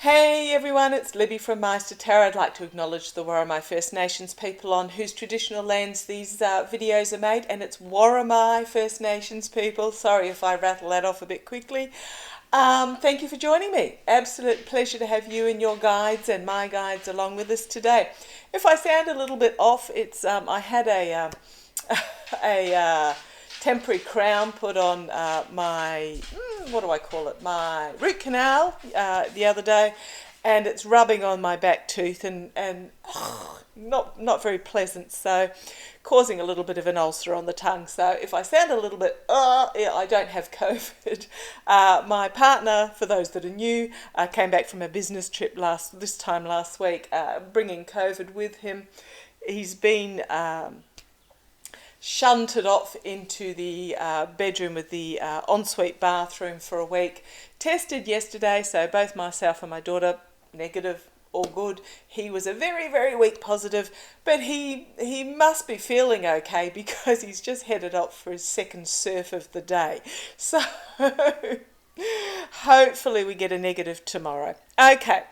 Hey everyone, it's Libby from Meister Tarot. I'd like to acknowledge the Worimi First Nations people on whose traditional lands these videos are made, and it's Worimi First Nations people. Sorry if I rattle that off a bit quickly. Thank you for joining me. Absolute pleasure to have you and your guides and my guides along with us today. If I sound a little bit off, it's I had a temporary crown put on my, what do I call it, my root canal the other day, and it's rubbing on my back tooth and not very pleasant, so causing a little bit of an ulcer on the tongue. So if I sound a little bit, yeah, I don't have COVID. My partner, for those that are new, came back from a business trip this time last week, bringing COVID with him. He's been shunted off into the bedroom with the ensuite bathroom for a week. Tested yesterday, so both myself and my daughter negative, all good. He was a very, very weak positive, but he must be feeling okay because he's just headed up for his second surf of the day. So hopefully we get a negative tomorrow. Okay.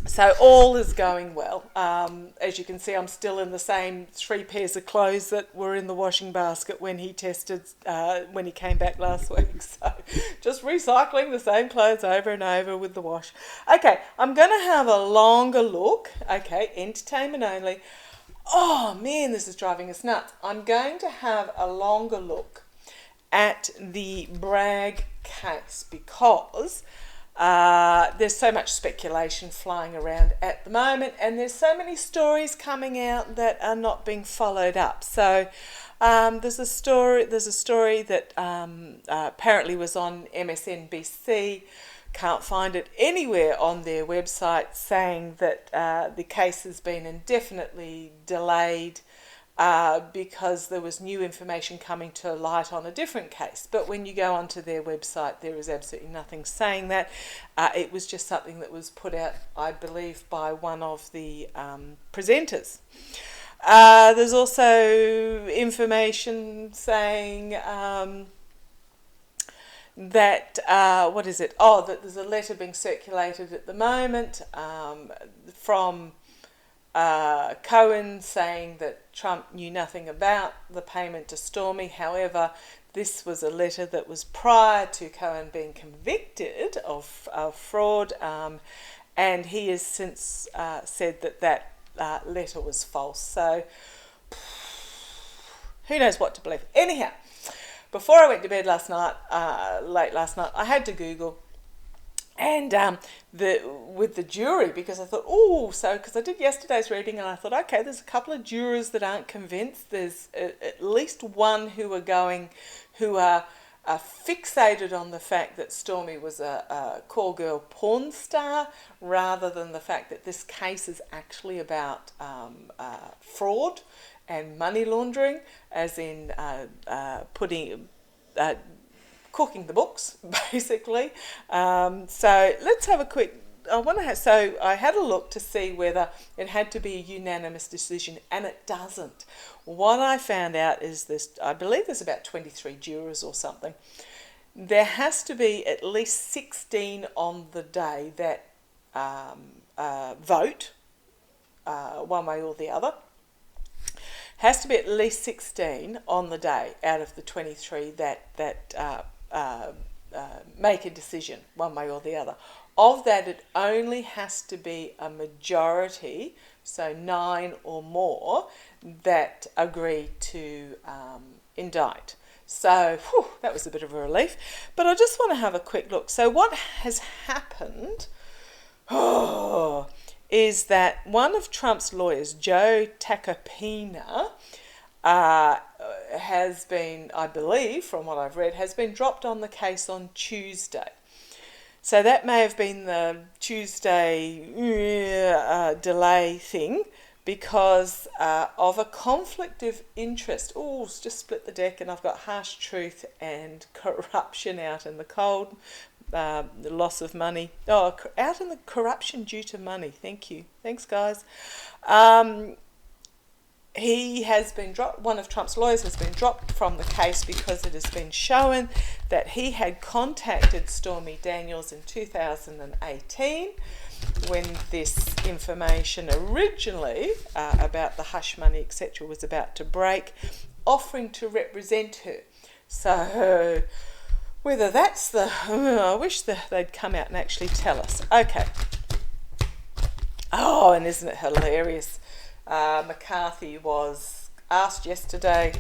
So all is going well. As you can see, I'm still in the same 3 pairs of clothes that were in the washing basket when he tested, when he came back last week. So just recycling the same clothes over and over with the wash. Okay, I'm going to have a longer look. Okay, entertainment only. Oh man, this is driving us nuts. I'm going to have a longer look at the Bragg case because there's so much speculation flying around at the moment, and there's so many stories coming out that are not being followed up. So there's a story that apparently was on MSNBC. Can't find it anywhere on their website, saying that the case has been indefinitely delayed because there was new information coming to light on a different case. But when you go onto their website, there is absolutely nothing saying that. It was just something that was put out, I believe, by one of the presenters. There's also information saying that, what is it? Oh, that there's a letter being circulated at the moment from Cohen saying that Trump knew nothing about the payment to Stormy. However, this was a letter that was prior to Cohen being convicted of fraud, and he has since said that letter was false. So who knows what to believe. Anyhow, before I went to bed last night, late last night, I had to Google. And with the jury, because I thought, because I did yesterday's reading and I thought, okay, there's a couple of jurors that aren't convinced. There's at least one who are fixated on the fact that Stormy was a call girl porn star, rather than the fact that this case is actually about fraud and money laundering, as in cooking the books, basically. So let's have a quick. I had a look to see whether it had to be a unanimous decision, and it doesn't. What I found out is this: I believe there's about 23 jurors or something. There has to be at least 16 on the day that vote one way or the other. Has to be at least 16 on the day out of the 23 that make a decision one way or the other. Of that, it only has to be a majority, so 9 or more, that agree to indict. So that was a bit of a relief. But I just want to have a quick look. So what has happened is that one of Trump's lawyers, Joe Tacopina, has been, I believe, from what I've read, has been dropped on the case on Tuesday. So that may have been the Tuesday delay thing because of a conflict of interest. Just split the deck, and I've got harsh truth and corruption out in the cold. The loss of money. Out in the corruption due to money. Thank you. Thanks, guys. he has been dropped. One of Trump's lawyers has been dropped from the case because it has been shown that he had contacted Stormy Daniels in 2018 when this information originally about the hush money, etc., was about to break, offering to represent her. So whether that's I wish they'd come out and actually tell us. Okay. Oh, and isn't it hilarious? McCarthy was asked yesterday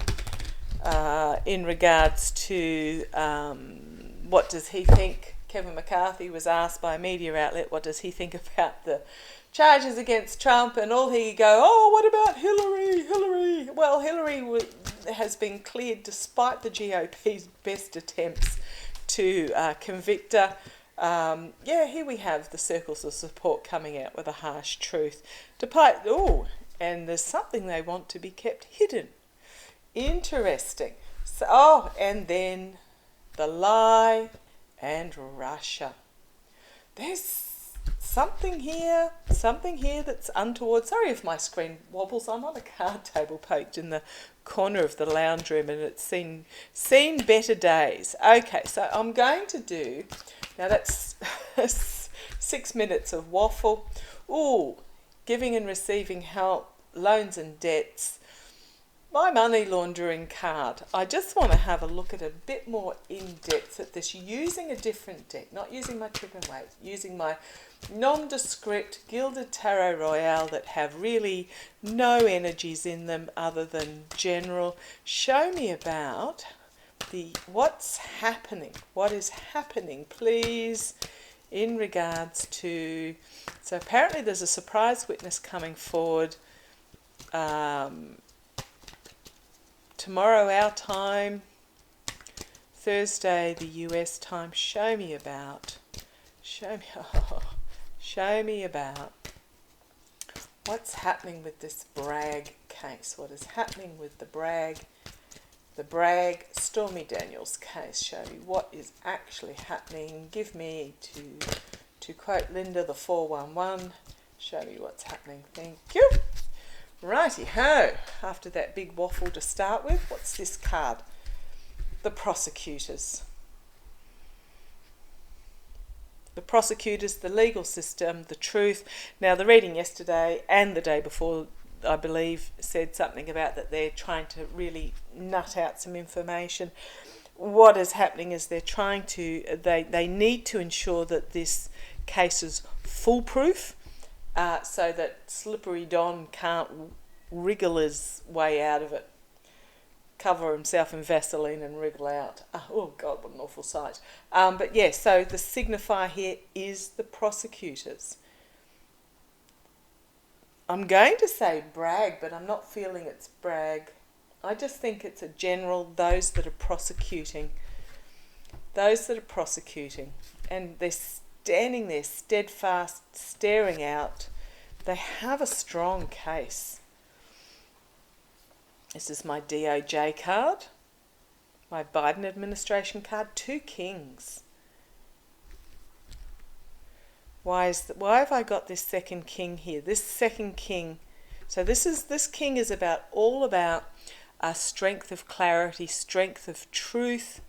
in regards to what does he think. Kevin McCarthy was asked by a media outlet, what does he think about the charges against Trump, and all he could go, oh, what about Hillary? Well, Hillary has been cleared despite the GOP's best attempts to convict her. Here we have the circles of support coming out with a harsh truth. And there's something they want to be kept hidden. Interesting. So, and then the lie and Russia. There's something here that's untoward. Sorry if my screen wobbles. I'm on a card table poked in the corner of the lounge room, and it's seen better days. Okay, so I'm going to do, now that's 6 minutes of waffle. Ooh, giving and receiving help, loans and debts. My money laundering card. I just want to have a look at a bit more in depth at this, using a different deck, not using my trip and wait, using my nondescript Gilded Tarot Royale that have really no energies in them other than general. Show me about what's happening. What is happening, please, in regards to... So apparently there's a surprise witness coming forward tomorrow our time, Thursday the US time. Show me about what's happening with this Bragg case. What is happening with the Bragg Stormy Daniels case? Show me what is actually happening. Give me, to quote Linda, the 411. Show me what's happening. Thank you. Righty-ho. After that big waffle to start with, what's this card? The prosecutors. The prosecutors, the legal system, the truth. Now, the reading yesterday and the day before, I believe, said something about that they're trying to really nut out some information. What is happening is they're trying to, they need to ensure that this case is foolproof, so that Slippery Don can't wriggle his way out of it, cover himself in Vaseline and wriggle out. Oh God, what an awful sight. But yeah, so the signifier here is the prosecutors. I'm going to say Bragg, but I'm not feeling it's Bragg. I just think it's a general, those that are prosecuting. And they're standing there steadfast, staring out. They have a strong case. This is my DOJ card, my Biden administration card, 2 kings. Why have I got this second king here? This second king, so this king is all about strength of clarity, strength of truth,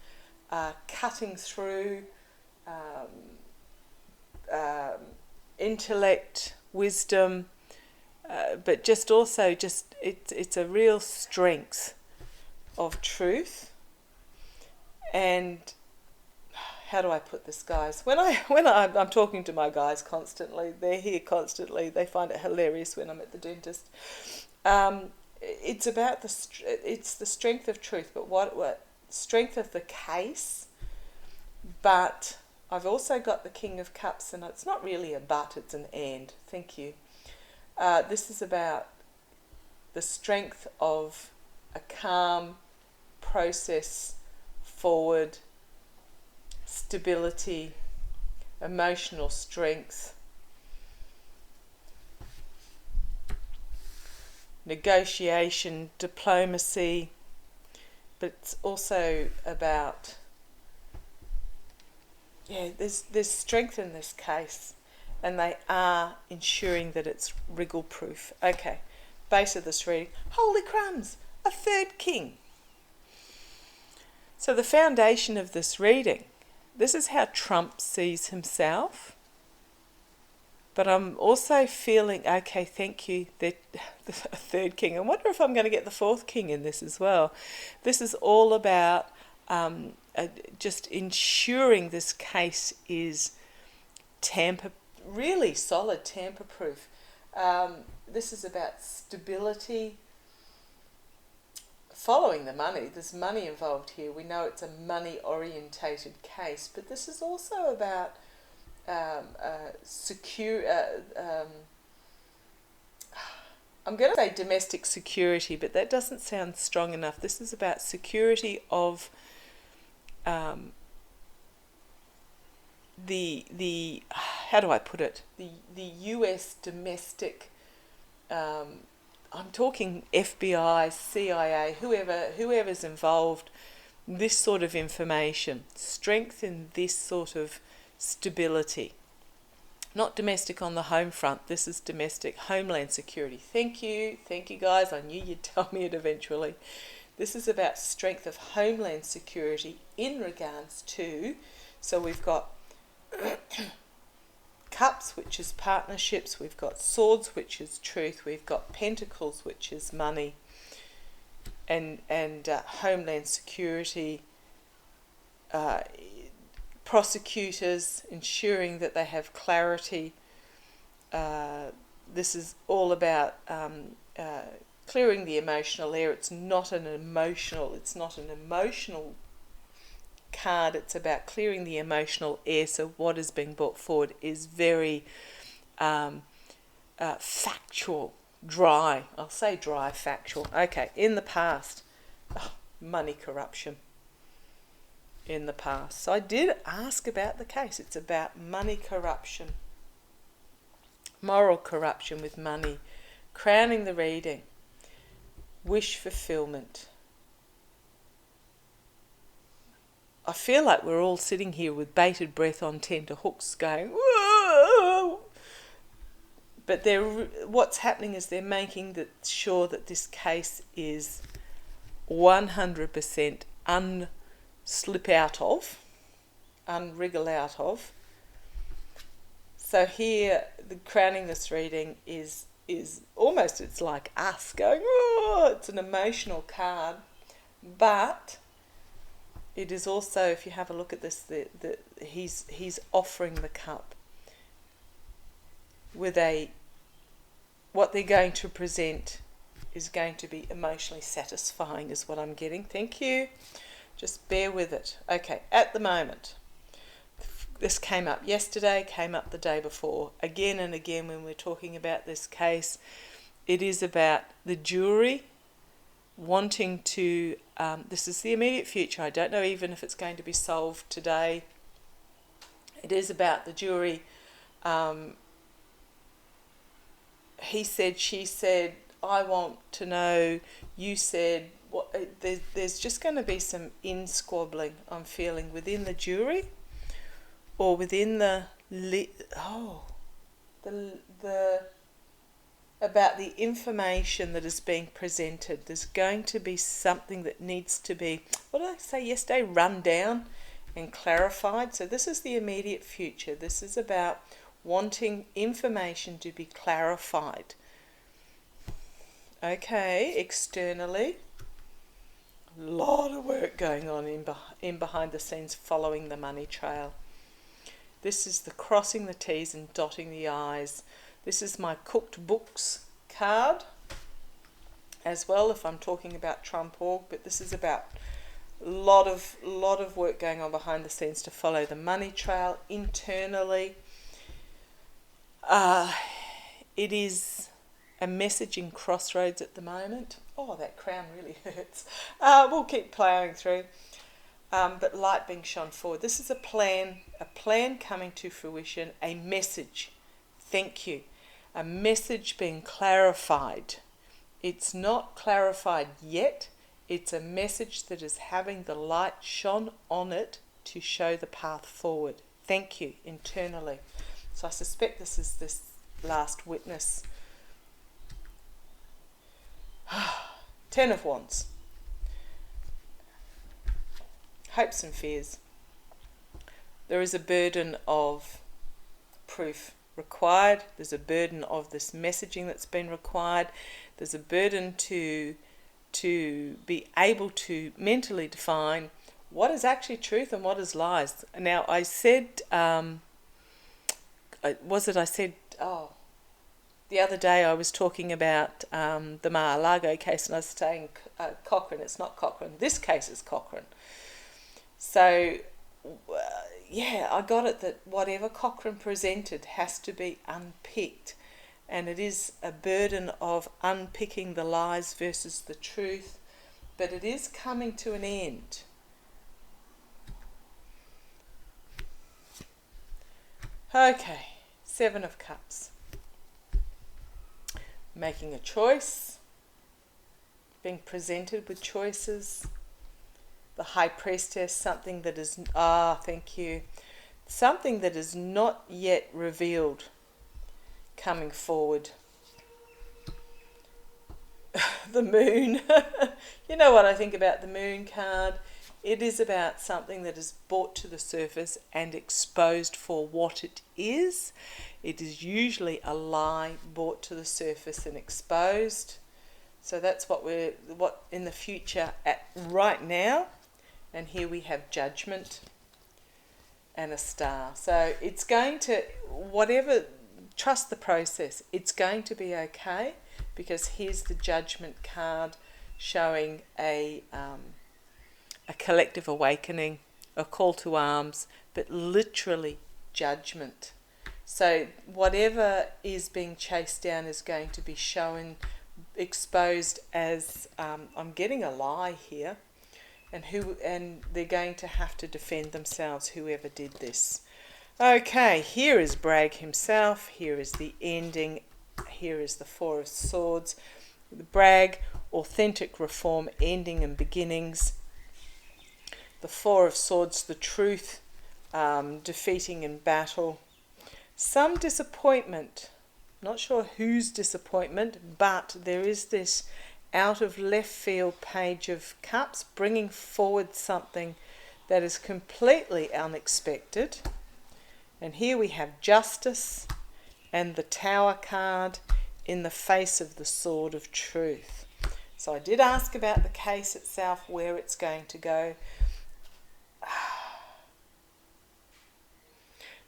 cutting through, intellect, wisdom, but just also it's a real strength of truth. And how do I put this, guys? When I'm talking to my guys constantly, they're here constantly. They find it hilarious when I'm at the dentist. It's about the strength of truth, but what strength of the case. But I've also got the King of Cups, and it's not really a but, it's an and. Thank you. This is about the strength of a calm process forward, stability, emotional strength, negotiation, diplomacy, but it's also about, there's strength in this case, and they are ensuring that it's wriggle proof. Okay, base of this reading. Holy crumbs, a third king. So the foundation of this reading, this is how Trump sees himself. But I'm also feeling, okay, thank you, that the third king. I wonder if I'm going to get the fourth king in this as well. This is all about just ensuring this case is really solid, tamper-proof. This is about stability, following the money. There's money involved here. We know it's a money-orientated case, but this is also about I'm going to say domestic security, but that doesn't sound strong enough. This is about security of the how do I put it? The US domestic. I'm talking FBI, CIA, whoever's involved. This sort of information, strengthen this sort of stability. Not domestic on the home front, this is domestic homeland security. Thank you guys, I knew you'd tell me it eventually. This is about strength of homeland security in regards to, so we've got cups, which is partnerships, we've got swords, which is truth, we've got pentacles, which is money, and homeland security, prosecutors ensuring that they have clarity. This is all about clearing the emotional air. It's not an emotional card. It's about clearing the emotional air. So what is being brought forward is very factual, dry. I'll say dry, factual. Okay, in the past, money corruption. In the past. So I did ask about the case. It's about money corruption, moral corruption with money, crowning the reading, wish fulfillment. I feel like we're all sitting here with bated breath on tenterhooks going, whoa! But what's happening is they're making sure that this case is 100% unwriggle out of. So here, the crowning this reading is almost, it's like us going, oh, it's an emotional card, but it is also, if you have a look at this, he's offering the cup with what they're going to present is going to be emotionally satisfying, is what I'm getting. Thank you. Just bear with it. Okay, at the moment, this came up yesterday, came up the day before. Again and again when we're talking about this case, it is about the jury wanting to, this is the immediate future. I don't know even if it's going to be solved today. It is about the jury. He said, she said, I want to know, you said, what? There's just going to be some in-squabbling, I'm feeling, within the jury or within about the information that is being presented. There's going to be something that needs to be, what did I say yesterday, run down and clarified. So this is the immediate future. This is about wanting information to be clarified. Okay, externally, a lot of work going on in behind the scenes following the money trail. This is the crossing the T's and dotting the I's. This is my cooked books card as well, if I'm talking about Trump org, but this is about a lot of work going on behind the scenes to follow the money trail internally. It is a messaging crossroads at the moment. Oh, that crown really hurts. We'll keep ploughing through. But light being shone forward. This is a plan coming to fruition, a message. Thank you. A message being clarified. It's not clarified yet. It's a message that is having the light shone on it to show the path forward. Thank you, internally. So I suspect this is this last witness. Ten of Wands. Hopes and fears. There is a burden of proof required. There's a burden of this messaging that's been required. There's a burden to be able to mentally define what is actually truth and what is lies. Now, I said, the other day I was talking about the Mar-a-Lago case, and I was saying Cochrane. It's not Cochrane. This case is Cochrane. So, I got it that whatever Cochrane presented has to be unpicked. And it is a burden of unpicking the lies versus the truth. But it is coming to an end. Okay, Seven of Cups. Making a choice. Being presented with choices. The High Priestess, something that is, thank you. Something that is not yet revealed coming forward. The Moon. You know what I think about the Moon card? It is about something that is brought to the surface and exposed for what it is. It is usually a lie brought to the surface and exposed. So that's what in the future at right now. And here we have Judgment and a Star. So it's going to, trust the process. It's going to be okay, because here's the Judgment card showing a collective awakening, a call to arms, but literally judgment. So whatever is being chased down is going to be shown, exposed as, I'm getting a lie here, and they're going to have to defend themselves, whoever did this. Okay, here is Bragg himself. Here is the ending. Here is the Four of Swords. The Bragg, authentic reform, ending and beginnings. The Four of Swords, the truth, defeating in battle. Some disappointment. Not sure whose disappointment, but there is this out of left field Page of Cups, bringing forward something that is completely unexpected. And here we have Justice and the Tower card in the face of the Sword of Truth. So I did ask about the case itself, where it's going to go.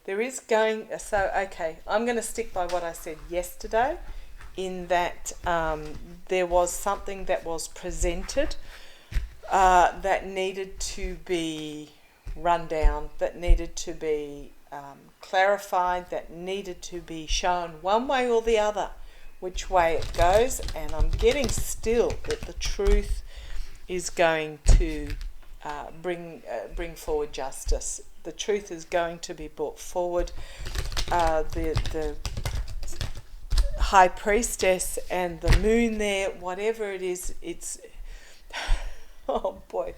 I'm going to stick by what I said yesterday, in that there was something that was presented that needed to be run down, that needed to be clarified, that needed to be shown one way or the other, which way it goes. And I'm getting still that the truth is going to bring forward justice. The truth is going to be brought forward. The High Priestess and the Moon there, whatever it is, it's oh boy.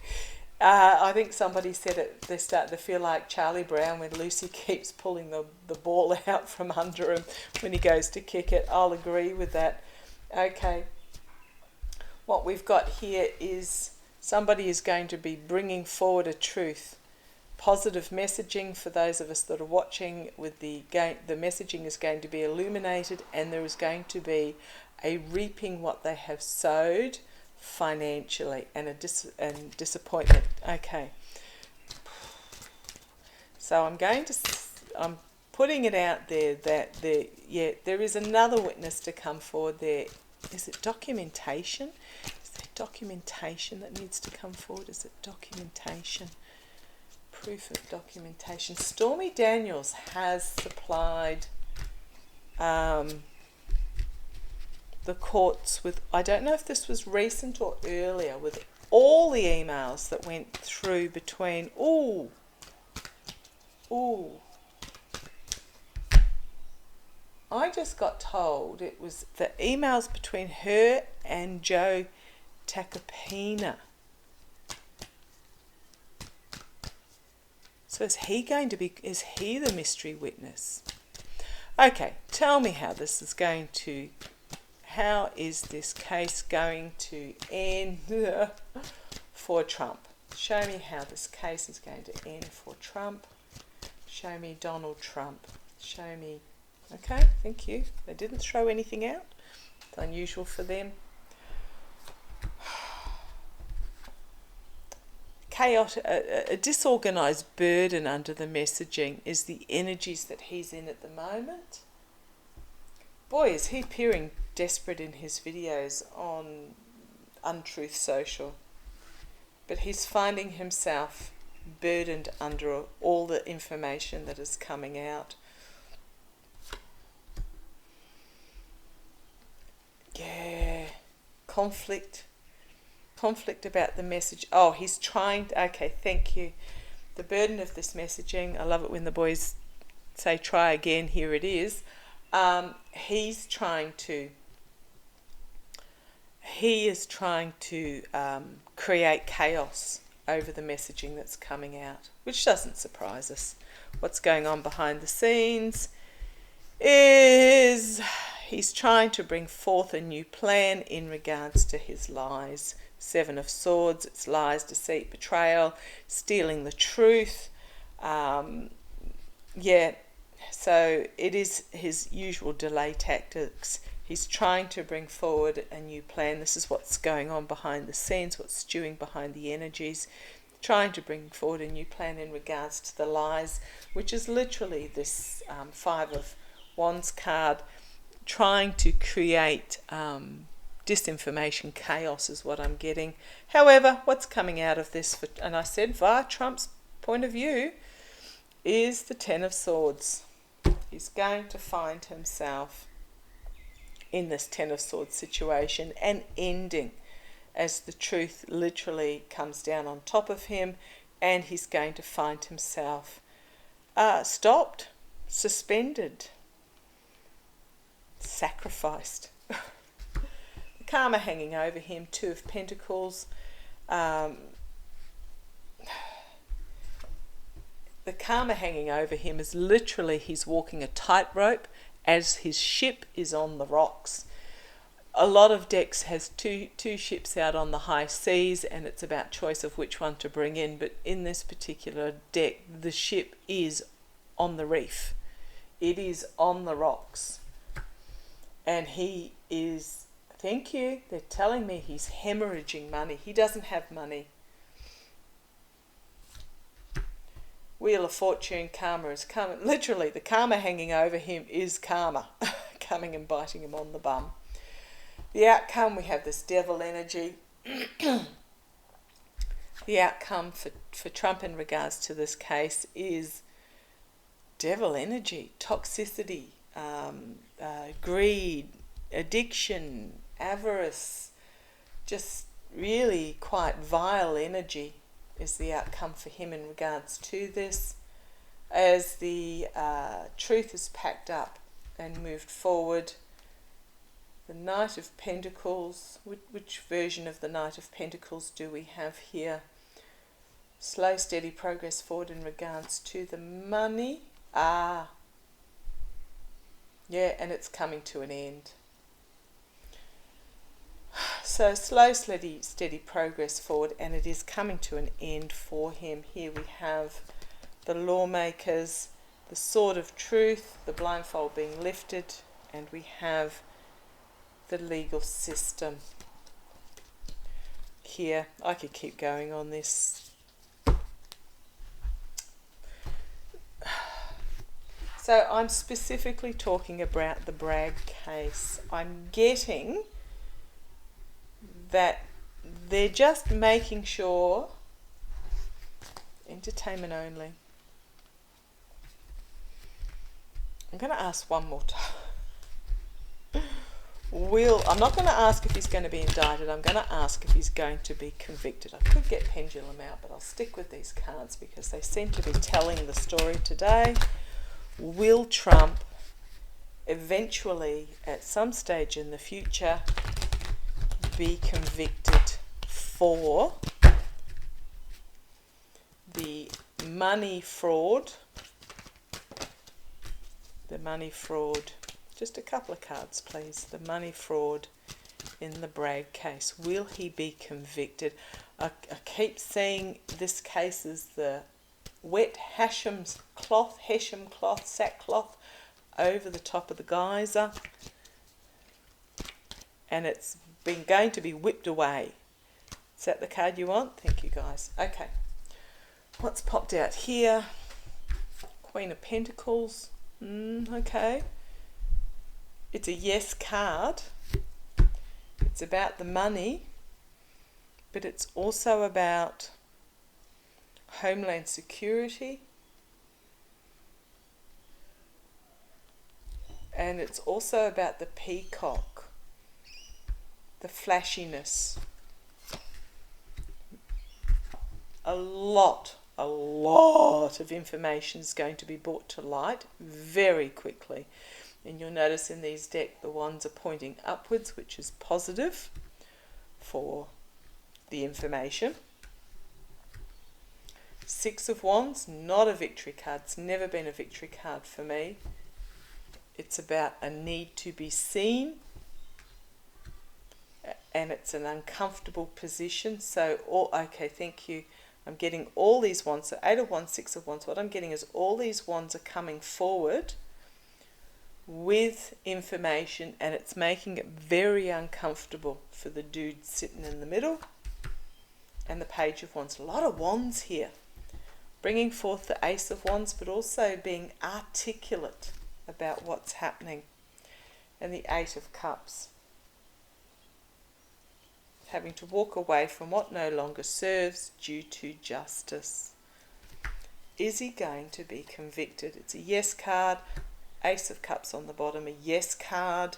I think somebody said it, they start to feel like Charlie Brown when Lucy keeps pulling the ball out from under him when he goes to kick it. I'll agree with that. Okay, what we've got here is somebody is going to be bringing forward a truth. Positive messaging for those of us that are watching. With the messaging is going to be illuminated, and there is going to be a reaping what they have sowed financially, and disappointment. Okay, so I'm putting it out there that there is another witness to come forward there. Is it documentation? Is there documentation that needs to come forward? Is it documentation? Proof of documentation. Stormy Daniels has supplied the courts with, I don't know if this was recent or earlier, with all the emails that went through between, I just got told it was the emails between her and Joe Tacopina. So is he the mystery witness? Okay, tell me how this is going to how is this case going to end for Trump? Show me how this case is going to end for Trump. Show me Donald Trump. Show me. Okay, thank you. They didn't throw anything out. It's unusual for them. Chaotic, a disorganized burden under the messaging is the energies that he's in at the moment. Boy, is he appearing desperate in his videos on Untruth Social. But he's finding himself burdened under all the information that is coming out. Yeah, conflict about the message. Oh, he's trying to, okay, thank you. The burden of this messaging, I love it when the boys say try again, here it is. He is trying to create chaos over the messaging that's coming out, which doesn't surprise us. What's going on behind the scenes is he's trying to bring forth a new plan in regards to his lies. 7 of Swords, it's lies, deceit, betrayal, stealing the truth. So it is his usual delay tactics. He's trying to bring forward a new plan. This is what's going on behind the scenes, what's stewing behind the energies. Trying to bring forward a new plan in regards to the lies, which is literally this 5 of Wands card. Trying to create disinformation, chaos is what I'm getting. However, what's coming out of this, and I said via Trump's point of view, is the 10 of Swords. He's going to find himself in this 10 of Swords situation and ending as the truth literally comes down on top of him, and he's going to find himself stopped, suspended, sacrificed. The karma hanging over him, 2 of Pentacles. The karma hanging over him is literally he's walking a tightrope as his ship is on the rocks. A lot of decks has two ships out on the high seas, and it's about choice of which one to bring in. But in this particular deck, the ship is on the reef. It is on the rocks. And he is, thank you, they're telling me he's hemorrhaging money. He doesn't have money. Wheel of Fortune, karma is coming. Literally, the karma hanging over him is karma coming and biting him on the bum. The outcome, we have this devil energy. The outcome for Trump in regards to this case is devil energy, toxicity, greed, addiction, avarice, just really quite vile energy is the outcome for him in regards to this. As the truth is packed up and moved forward, the Knight of Pentacles, which version of the Knight of Pentacles do we have here? Slow, steady progress forward in regards to the money. Yeah, and it's coming to an end. So slow, steady progress forward, and it is coming to an end for him. Here we have the lawmakers, the sword of truth, the blindfold being lifted, and we have the legal system. Here, I could keep going on this. So I'm specifically talking about the Bragg case. I'm getting that they're just making sure, entertainment only. I'm going to ask one more time. I'm not going to ask if he's going to be indicted. I'm going to ask if he's going to be convicted. I could get pendulum out, but I'll stick with these cards because they seem to be telling the story today. Will Trump eventually, at some stage in the future, be convicted for the money fraud Just a couple of cards, please. The money fraud in the Bragg case. Will he be convicted? I keep seeing this case as the wet Hesham cloth, sackcloth over the top of the geyser. And it's been going to be whipped away. Is that the card you want? Thank you, guys. Okay. What's popped out here? Queen of Pentacles. Okay. It's a yes card. It's about the money, but it's also about homeland security, and it's also about the peacock, the flashiness. A lot of information is going to be brought to light very quickly. And you'll notice in these decks the wands are pointing upwards, which is positive for the information. Six of Wands, not a victory card. It's never been a victory card for me. It's about a need to be seen, and it's an uncomfortable position. So, okay, thank you. I'm getting all these wands. So 8 of Wands, 6 of Wands. What I'm getting is all these wands are coming forward with information, and it's making it very uncomfortable for the dude sitting in the middle. And the Page of Wands. A lot of wands here. Bringing forth the Ace of Wands, but also being articulate about what's happening. And the Eight of Cups. Having to walk away from what no longer serves due to justice. Is he going to be convicted? It's a yes card. Ace of Cups on the bottom, a yes card.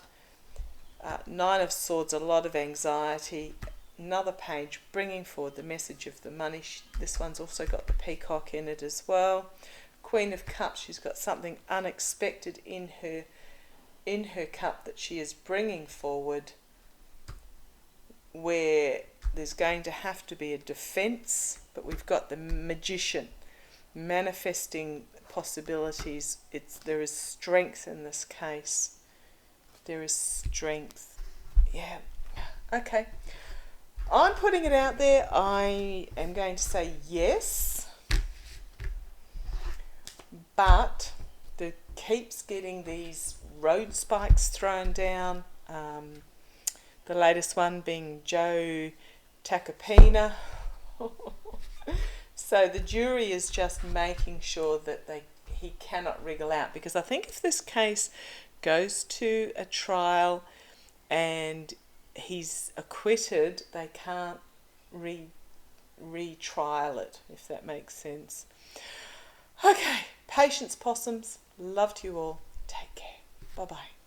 Nine of Swords, a lot of anxiety. Another page bringing forward the message of the money. This one's also got the peacock in it as well. Queen of Cups, she's got something unexpected in her cup that she is bringing forward, where there's going to have to be a defense, but we've got the Magician manifesting possibilities. There is strength in this case. There is strength. Yeah. Okay. I'm putting it out there. I am going to say yes, but the keeps getting these road spikes thrown down. The latest one being Joe Tacopina. So the jury is just making sure that he cannot wriggle out, because I think if this case goes to a trial and he's acquitted, they can't retrial it, if that makes sense. Okay, patience, possums. Love to you all. Take care. Bye-bye.